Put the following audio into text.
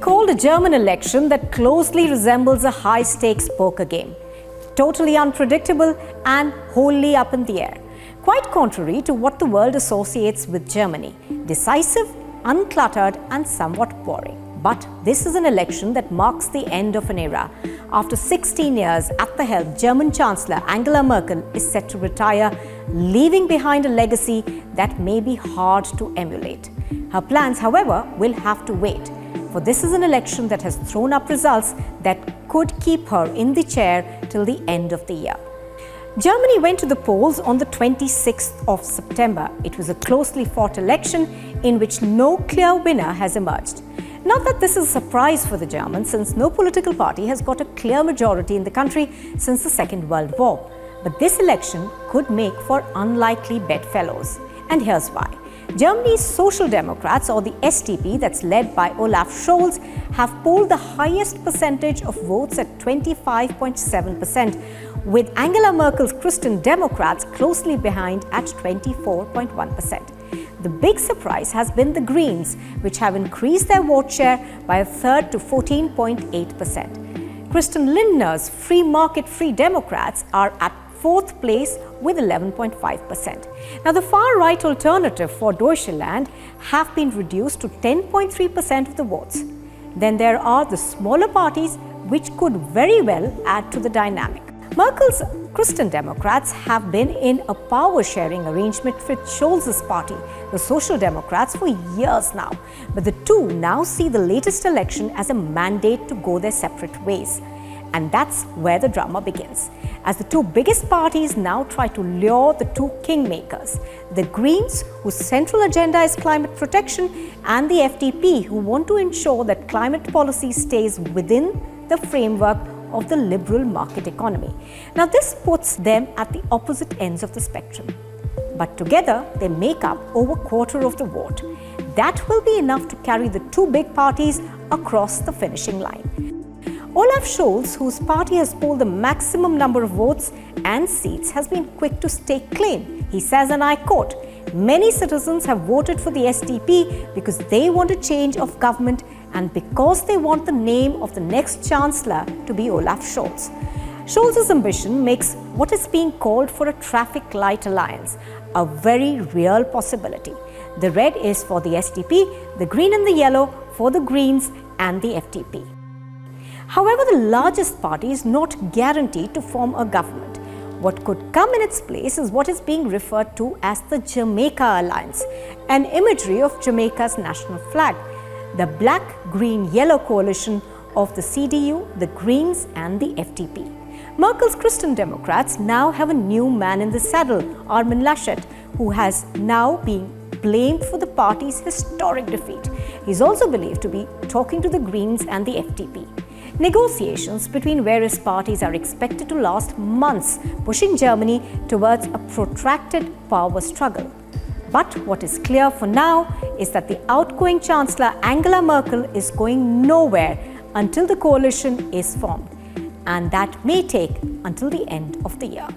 called a German election that closely resembles a high-stakes poker game. Totally unpredictable and wholly up in the air. Quite contrary to what the world associates with Germany. Decisive, uncluttered and somewhat boring. But this is an election that marks the end of an era. After 16 years at the helm, German Chancellor Angela Merkel is set to retire, leaving behind a legacy that may be hard to emulate. Her plans, however, will have to wait, for this is an election that has thrown up results that could keep her in the chair till the end of the year. Germany went to the polls on the 26th of September. It was a closely fought election in which no clear winner has emerged. Not that this is a surprise for the Germans, since no political party has got a clear majority in the country since the Second World War. But this election could make for unlikely bedfellows. And here's why. Germany's Social Democrats, or the SDP, that's led by Olaf Scholz, have polled the highest percentage of votes at 25.7%, with Angela Merkel's Christian Democrats closely behind at 24.1%. The big surprise has been the Greens, which have increased their vote share by a third to 14.8%. Christian Lindner's Free Market Free Democrats are at fourth place with 11.5%. Now, the far-right alternative for Deutschland have been reduced to 10.3% of the votes. Then there are the smaller parties which could very well add to the dynamic. Merkel's Christian Democrats have been in a power-sharing arrangement with Scholz's party, the Social Democrats, for years now. But the two now see the latest election as a mandate to go their separate ways. And that's where the drama begins, as the two biggest parties now try to lure the two kingmakers, the Greens, whose central agenda is climate protection, and the FDP, who want to ensure that climate policy stays within the framework of the liberal market economy. Now, this puts them at the opposite ends of the spectrum. But together, they make up over a quarter of the vote. That will be enough to carry the two big parties across the finishing line. Olaf Scholz, whose party has polled the maximum number of votes and seats, has been quick to stake claim. He says, and I quote, "Many citizens have voted for the SDP because they want a change of government and because they want the name of the next chancellor to be Olaf Scholz." Scholz's ambition makes what is being called for a traffic light alliance a very real possibility. The red is for the SDP, the green and the yellow for the Greens and the FDP. However, the largest party is not guaranteed to form a government. What could come in its place is what is being referred to as the Jamaica Alliance, an imagery of Jamaica's national flag, the black, green, yellow coalition of the CDU, the Greens and the FDP. Merkel's Christian Democrats now have a new man in the saddle, Armin Laschet, who has now been blamed for the party's historic defeat. He is also believed to be talking to the Greens and the FDP. Negotiations between various parties are expected to last months, pushing Germany towards a protracted power struggle. But what is clear for now is that the outgoing Chancellor Angela Merkel is going nowhere until the coalition is formed, and that may take until the end of the year.